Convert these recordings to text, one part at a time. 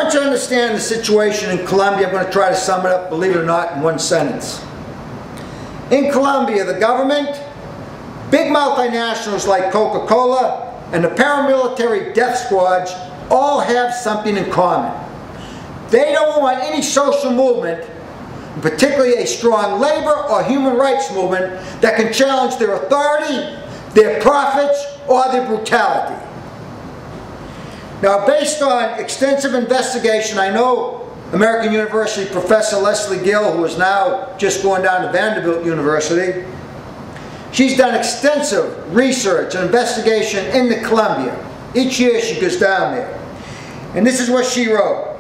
want you to understand the situation in Colombia. I'm going to try to sum it up, believe it or not, in one sentence. In Colombia, the government, big multinationals like Coca-Cola, and the paramilitary death squads all have something in common. They don't want any social movement, particularly a strong labor or human rights movement, that can challenge their authority, their profits, or their brutality. Now, based on extensive investigation, I know American University professor Leslie Gill, who is now just going down to Vanderbilt University, she's done extensive research and investigation in Colombia. Each year she goes down there. And this is what she wrote.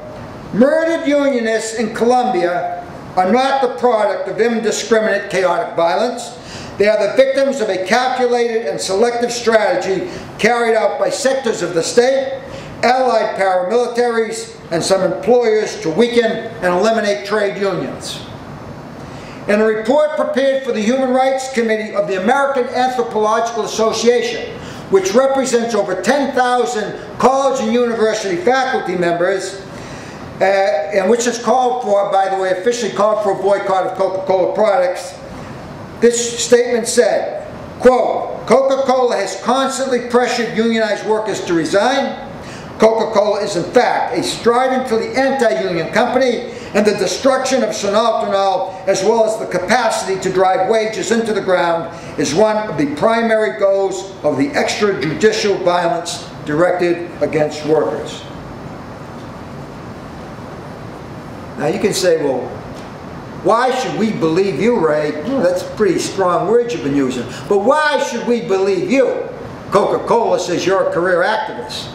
Murdered unionists in Colombia are not the product of indiscriminate, chaotic violence. They are the victims of a calculated and selective strategy carried out by sectors of the state, allied paramilitaries, and some employers to weaken and eliminate trade unions. In a report prepared for the Human Rights Committee of the American Anthropological Association, which represents over 10,000 college and university faculty members, and which has called for, by the way, officially called for a boycott of Coca-Cola products, this statement said, quote, Coca-Cola has constantly pressured unionized workers to resign. Coca-Cola is in fact a striving for the anti-union company, and the destruction of Sonaltonal, as well as the capacity to drive wages into the ground, is one of the primary goals of the extrajudicial violence directed against workers. Now you can say, well, why should we believe you, Ray? Well, that's pretty strong words you've been using. But why should we believe you? Coca-Cola says you're a career activist.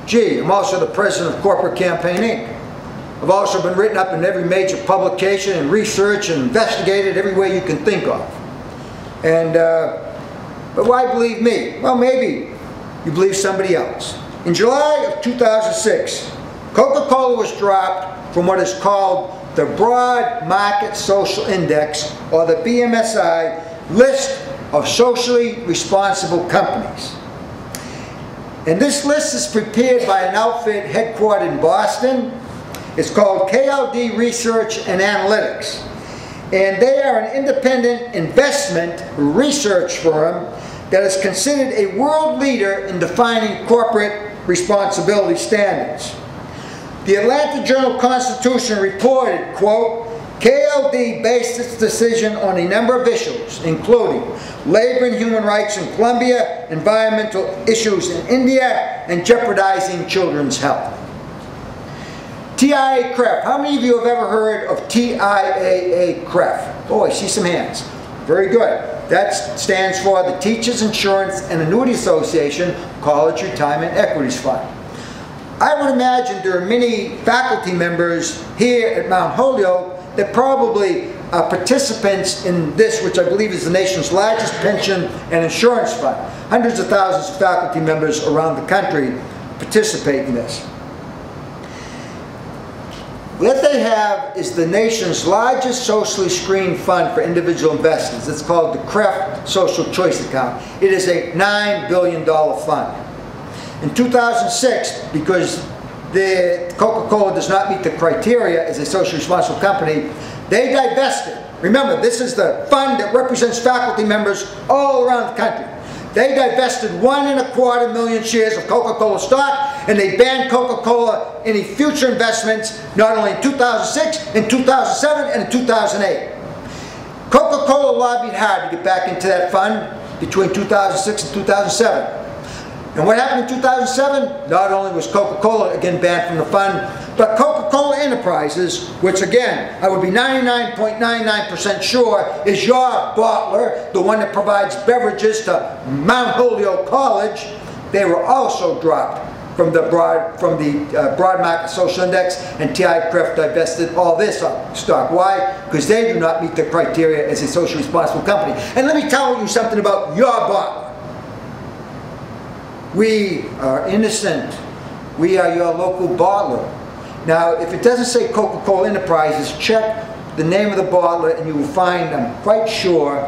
Gee, I'm also the president of Corporate Campaign Inc. I've also been written up in every major publication and research and investigated every way you can think of. And, but why believe me? Well, maybe you believe somebody else. In July of 2006, Coca-Cola was dropped from what is called the Broad Market Social Index, or the BMSI, list of socially responsible companies. And this list is prepared by an outfit headquartered in Boston. It's called KLD Research and Analytics. And they are an independent investment research firm that is considered a world leader in defining corporate responsibility standards. The Atlanta Journal-Constitution reported, quote, KLD based its decision on a number of issues, including labor and human rights in Colombia, environmental issues in India, and jeopardizing children's health. TIAA-CREF. How many of you have ever heard of TIAA-CREF? Oh, I see some hands. Very good. That stands for the Teachers Insurance and Annuity Association College Retirement Equities Fund. I would imagine there are many faculty members here at Mount Holyoke that probably are participants in this, which I believe is the nation's largest pension and insurance fund. Hundreds of thousands of faculty members around the country participate in this. What they have is the nation's largest socially screened fund for individual investors. It's called the CREF Social Choice Account. It is a $9 billion fund. In 2006, because Coca-Cola does not meet the criteria as a socially responsible company, they divested. Remember, this is the fund that represents faculty members all around the country. They divested 1.25 million shares of Coca-Cola stock, and they banned Coca-Cola any future investments, not only in 2006, in 2007, and in 2008. Coca-Cola lobbied hard to get back into that fund between 2006 and 2007. And what happened in 2007? Not only was Coca-Cola again banned from the fund, but Coca-Cola Enterprises, which again, I would be 99.99% sure is your bottler, the one that provides beverages to Mount Holyoke College, they were also dropped from the Broad Market Social Index, and TIAA-CREF divested all this stock. Why? Because they do not meet the criteria as a socially responsible company. And let me tell you something about your bottler. We are innocent. We are your local bottler. Now, if it doesn't say Coca-Cola Enterprises, check the name of the bottler and you will find, I'm quite sure,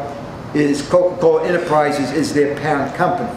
is Coca-Cola Enterprises is their parent company.